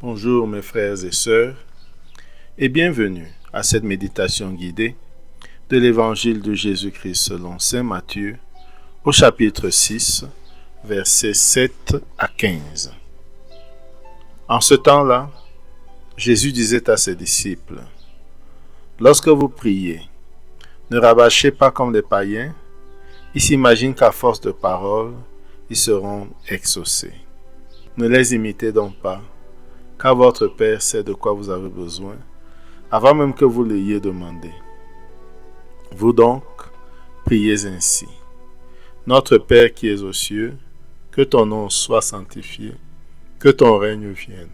Bonjour mes frères et sœurs et bienvenue à cette méditation guidée de l'Évangile de Jésus-Christ selon Saint Matthieu au chapitre 6, versets 7 à 15. En ce temps-là, Jésus disait à ses disciples, « Lorsque vous priez, ne rabâchez pas comme les païens, ils s'imaginent qu'à force de paroles, ils seront exaucés. Ne les imitez donc pas, car votre Père sait de quoi vous avez besoin, avant même que vous l'ayez demandé. Vous donc, priez ainsi. Notre Père qui es aux cieux, que ton nom soit sanctifié, que ton règne vienne,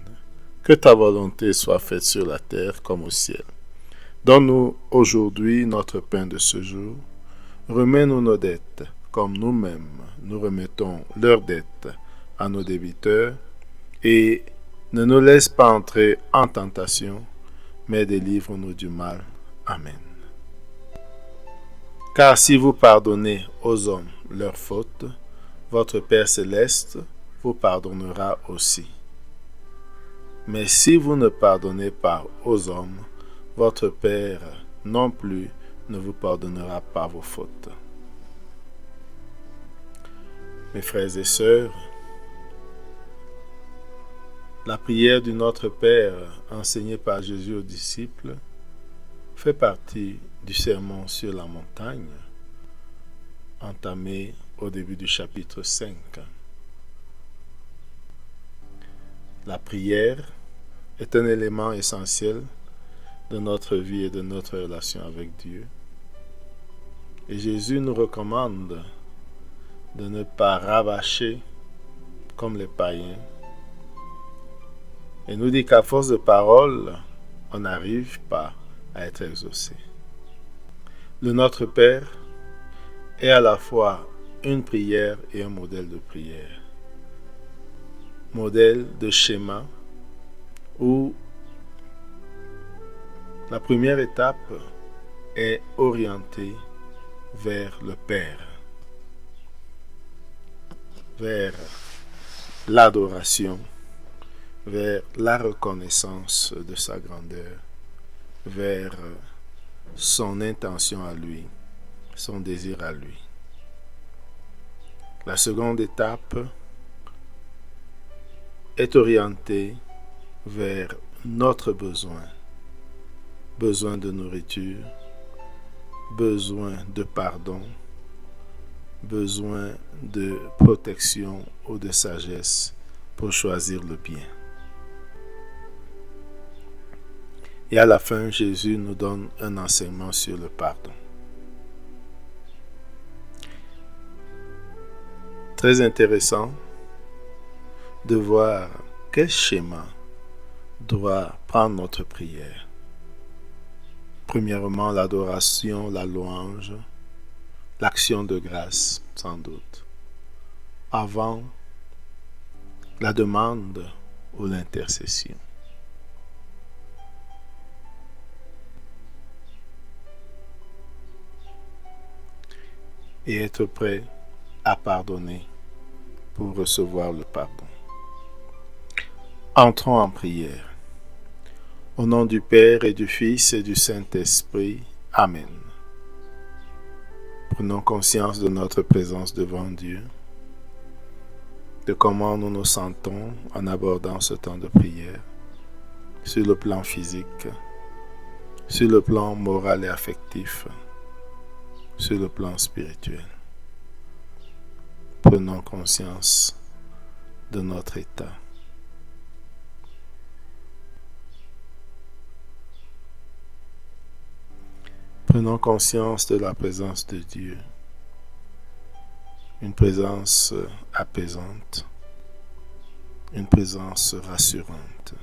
que ta volonté soit faite sur la terre comme au ciel. Donne-nous aujourd'hui notre pain de ce jour. Remets-nous nos dettes, comme nous-mêmes nous remettons leurs dettes à nos débiteurs, et ne nous laisse pas entrer en tentation, mais délivre-nous du mal. Amen. Car si vous pardonnez aux hommes leurs fautes, votre Père céleste vous pardonnera aussi. Mais si vous ne pardonnez pas aux hommes, votre Père non plus ne vous pardonnera pas vos fautes. Mes frères et sœurs, la prière du Notre Père enseignée par Jésus aux disciples fait partie du sermon sur la montagne entamé au début du chapitre 5. La prière est un élément essentiel de notre vie et de notre relation avec Dieu. Et Jésus nous recommande de ne pas rabâcher comme les païens. Et nous dit qu'à force de paroles, on n'arrive pas à être exaucé. Le Notre Père est à la fois une prière et un modèle de prière. Modèle de schéma où la première étape est orientée vers le Père, vers l'adoration, vers la reconnaissance de sa grandeur, vers son intention à lui, son désir à lui. La seconde étape est orientée vers notre besoin, besoin de nourriture, besoin de pardon, besoin de protection ou de sagesse pour choisir le bien. Et à la fin, Jésus nous donne un enseignement sur le pardon. Très intéressant de voir quel schéma doit prendre notre prière. Premièrement, l'adoration, la louange, l'action de grâce, sans doute, avant la demande ou l'intercession. Et être prêt à pardonner pour recevoir le pardon. Entrons en prière. Au nom du Père et du Fils et du Saint-Esprit. Amen. Prenons conscience de notre présence devant Dieu, de comment nous nous sentons en abordant ce temps de prière, sur le plan physique, sur le plan moral et affectif, sur le plan spirituel. Prenons conscience de notre état. Prenons conscience de la présence de Dieu, une présence apaisante, une présence rassurante.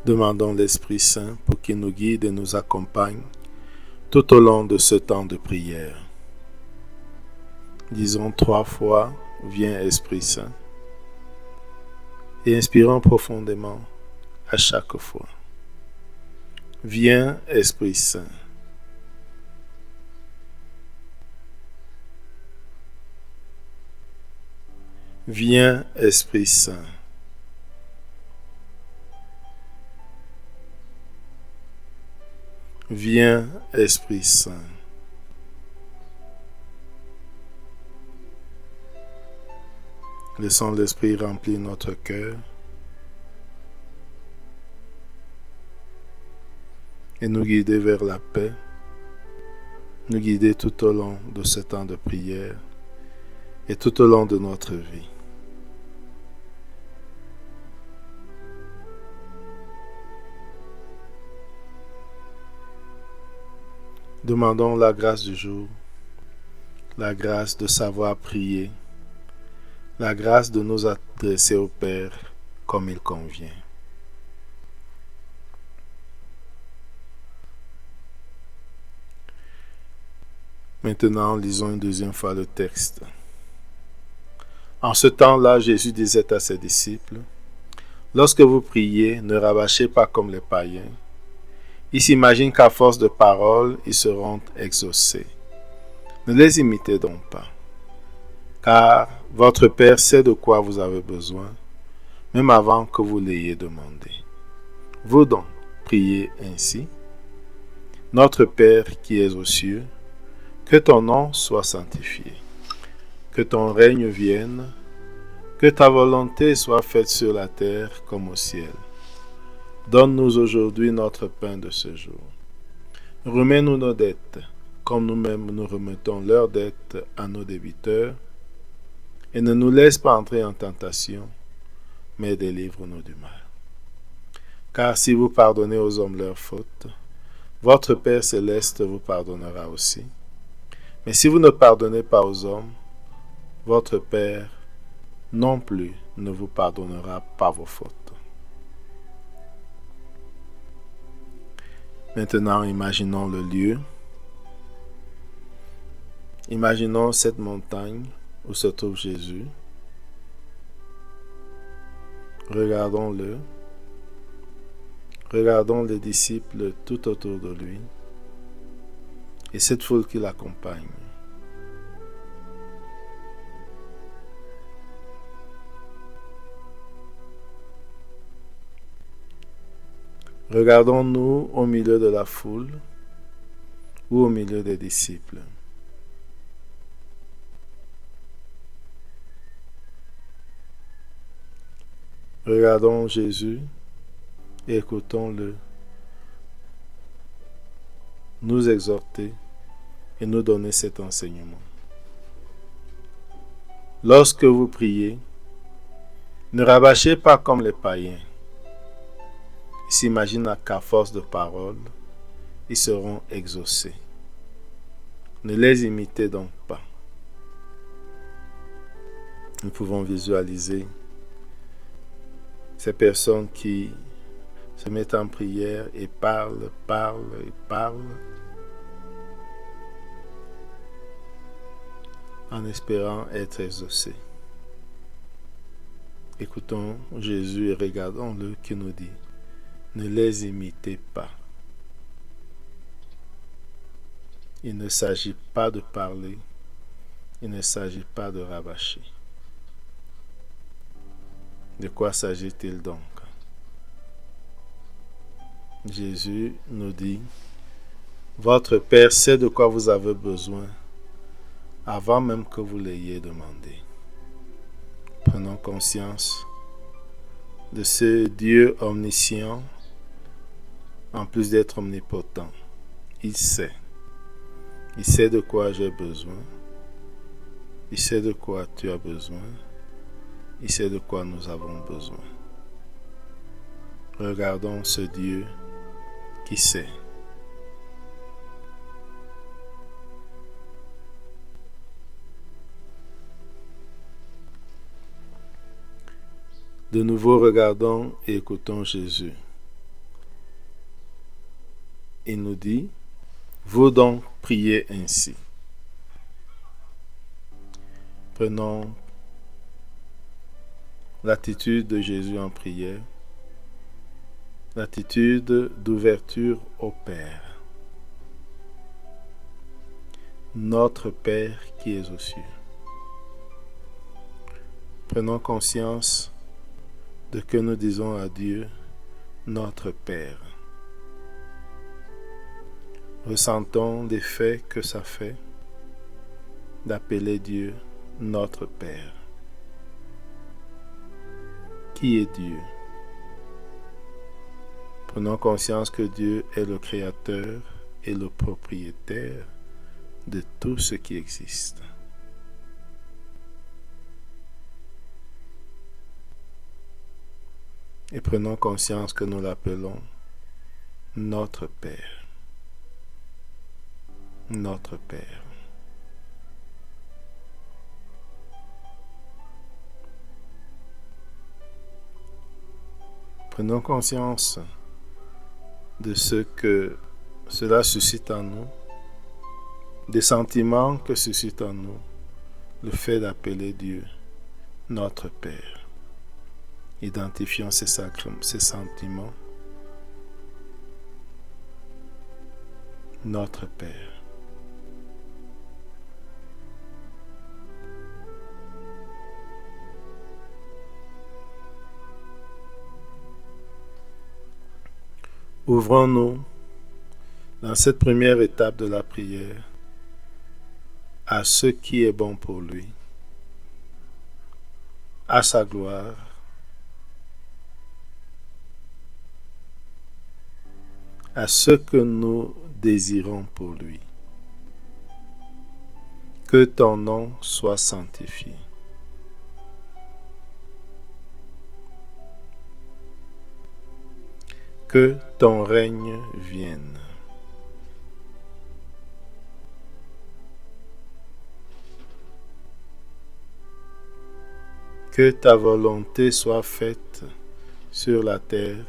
Demandons l'Esprit Saint pour qu'il nous guide et nous accompagne tout au long de ce temps de prière. Disons 3 fois « Viens Esprit Saint » et inspirons profondément à chaque fois. Viens, Esprit Saint. Viens, Esprit Saint. Viens, Esprit Saint. Laissons l'Esprit remplir notre cœur et nous guider vers la paix, nous guider tout au long de ce temps de prière et tout au long de notre vie. Demandons la grâce du jour, la grâce de savoir prier, la grâce de nous adresser au Père comme il convient. Maintenant, lisons une deuxième fois le texte. En ce temps-là, Jésus disait à ses disciples, « Lorsque vous priez, ne rabâchez pas comme les païens. Ils s'imaginent qu'à force de paroles, ils seront exaucés. Ne les imitez donc pas, car votre Père sait de quoi vous avez besoin, même avant que vous l'ayez demandé. Vous donc, priez ainsi. Notre Père qui es aux cieux, que ton nom soit sanctifié, que ton règne vienne, que ta volonté soit faite sur la terre comme au ciel. Donne-nous aujourd'hui notre pain de ce jour. Remets-nous nos dettes, comme nous-mêmes nous remettons leurs dettes à nos débiteurs, et ne nous laisse pas entrer en tentation, mais délivre-nous du mal. Car si vous pardonnez aux hommes leurs fautes, votre Père céleste vous pardonnera aussi. Mais si vous ne pardonnez pas aux hommes, votre Père non plus ne vous pardonnera pas vos fautes. Maintenant, imaginons le lieu. Imaginons cette montagne où se trouve Jésus. Regardons-le. Regardons les disciples tout autour de lui et cette foule qui l'accompagne. Regardons-nous au milieu de la foule ou au milieu des disciples. Regardons Jésus et écoutons-le nous exhorter et nous donner cet enseignement. Lorsque vous priez, ne rabâchez pas comme les païens. Ils s'imaginent qu'à force de paroles, ils seront exaucés. Ne les imitez donc pas. Nous pouvons visualiser ces personnes qui se mettent en prière et parlent, en espérant être exaucés. Écoutons Jésus et regardons-le qui nous dit, ne les imitez pas. Il ne s'agit pas de parler, il ne s'agit pas de rabâcher. De quoi s'agit-il donc? Jésus nous dit, votre Père sait de quoi vous avez besoin avant même que vous l'ayez demandé. Prenons conscience de ce Dieu omniscient, en plus d'être omnipotent. Il sait de quoi j'ai besoin, il sait de quoi tu as besoin, il sait de quoi nous avons besoin. Regardons ce Dieu qui sait. De nouveau, regardons et écoutons Jésus. Il nous dit, vous donc priez ainsi. Prenons l'attitude de Jésus en prière. l'attitude d'ouverture au Père. Notre Père qui es aux cieux. Prenons conscience de que nous disons à Dieu, notre Père. Ressentons l'effet que ça fait d'appeler Dieu notre Père. Qui est Dieu? Prenons conscience que Dieu est le Créateur et le propriétaire de tout ce qui existe. Et prenons conscience que nous l'appelons notre Père. Notre Père. Prenons conscience de ce que cela suscite en nous, des sentiments que suscite en nous le fait d'appeler Dieu notre Père. Identifions ces sentiments. Notre Père. Ouvrons-nous dans cette première étape de la prière à ce qui est bon pour lui, à sa gloire, à ce que nous désirons pour lui. Que ton nom soit sanctifié. Que ton règne vienne. Que ta volonté soit faite sur la terre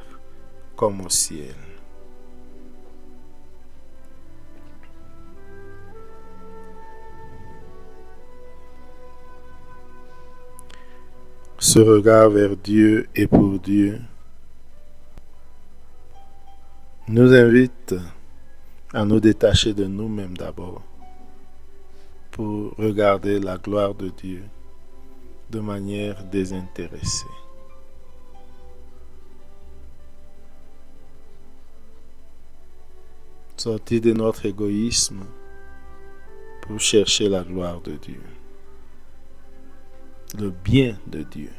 comme au ciel. Ce regard vers Dieu et pour Dieu nous invite à nous détacher de nous-mêmes d'abord pour regarder la gloire de Dieu de manière désintéressée. Sortir de notre égoïsme pour chercher la gloire de Dieu, le bien de Dieu.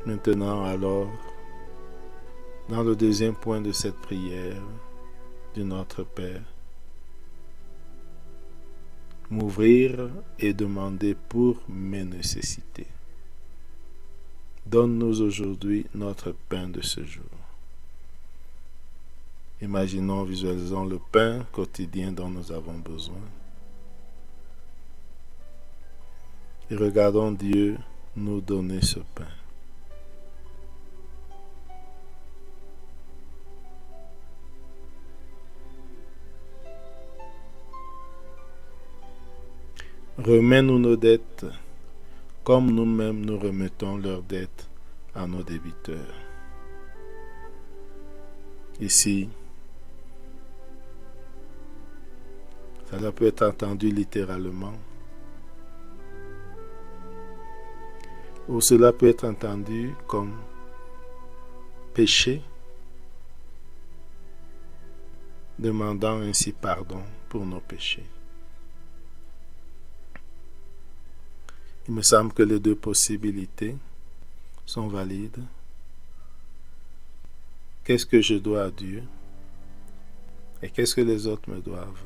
Maintenant alors, dans le deuxième point de cette prière de notre Père, m'ouvrir et demander pour mes nécessités. Donne-nous aujourd'hui notre pain de ce jour. Imaginons, visualisons le pain quotidien dont nous avons besoin. Et regardons Dieu nous donner ce pain. Remets-nous nos dettes, comme nous-mêmes nous remettons leurs dettes à nos débiteurs. Ici, cela peut être entendu littéralement, ou cela peut être entendu comme péché, demandant ainsi pardon pour nos péchés. Il me semble que les deux possibilités sont valides. Qu'est-ce que je dois à Dieu et qu'est-ce que les autres me doivent?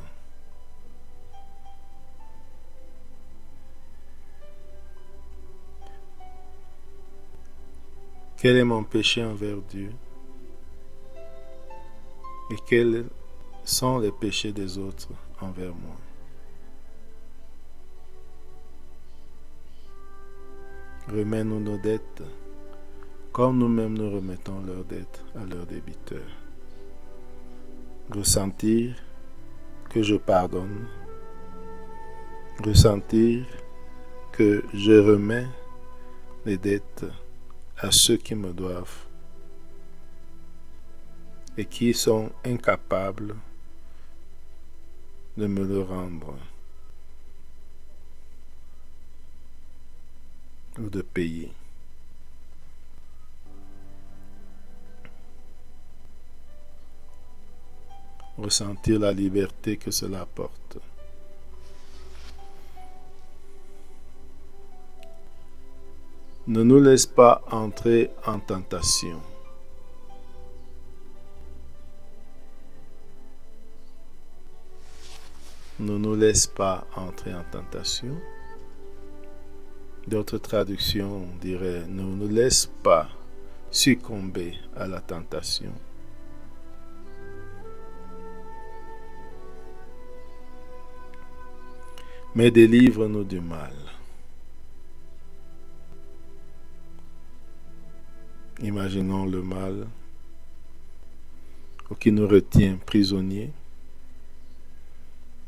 Quel est mon péché envers Dieu et quels sont les péchés des autres envers moi? Remets-nous nos dettes, comme nous-mêmes nous remettons leurs dettes à leurs débiteurs. Ressentir que je pardonne, ressentir que je remets les dettes à ceux qui me doivent et qui sont incapables de me le rendre ou de payer. Ressentir la liberté que cela apporte. Ne nous laisse pas entrer en tentation. Ne nous laisse pas entrer en tentation. D'autres traductions diraient, ne nous laisse pas succomber à la tentation. Mais délivre-nous du mal. Imaginons le mal qui nous retient prisonniers.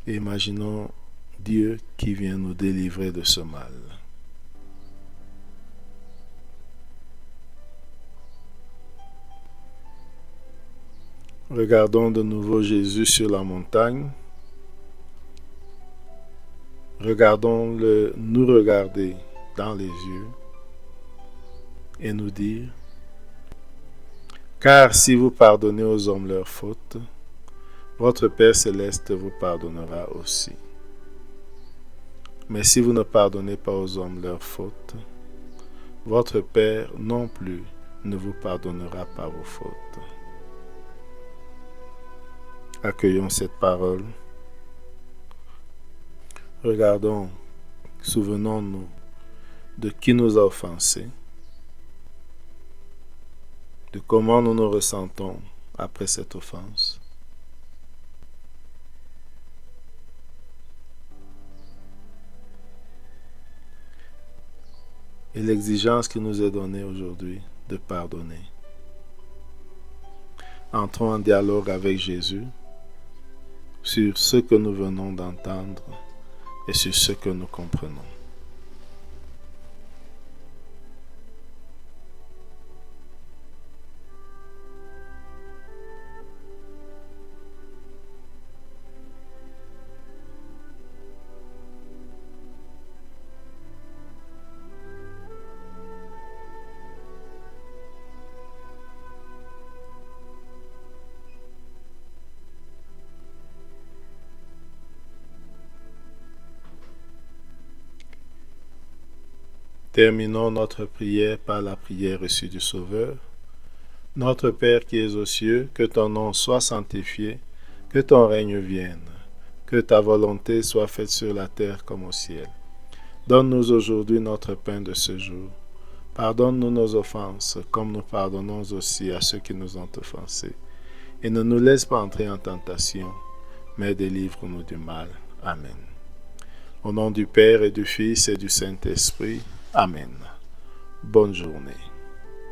Et imaginons Dieu qui vient nous délivrer de ce mal. Regardons de nouveau Jésus sur la montagne. Regardons-le nous regarder dans les yeux et nous dire, car si vous pardonnez aux hommes leurs fautes, votre Père céleste vous pardonnera aussi. Mais si vous ne pardonnez pas aux hommes leurs fautes, votre Père non plus ne vous pardonnera pas vos fautes. Accueillons cette parole. Regardons, souvenons-nous de qui nous a offensés, de comment nous nous ressentons après cette offense. Et l'exigence qui nous est donnée aujourd'hui de pardonner. Entrons en dialogue avec Jésus sur ce que nous venons d'entendre et sur ce que nous comprenons. Terminons notre prière par la prière reçue du Sauveur. Notre Père qui es aux cieux, que ton nom soit sanctifié, que ton règne vienne, que ta volonté soit faite sur la terre comme au ciel. Donne-nous aujourd'hui notre pain de ce jour. Pardonne-nous nos offenses, comme nous pardonnons aussi à ceux qui nous ont offensés. Et ne nous laisse pas entrer en tentation, mais délivre-nous du mal. Amen. Au nom du Père et du Fils et du Saint-Esprit. Amen. Bonne journée.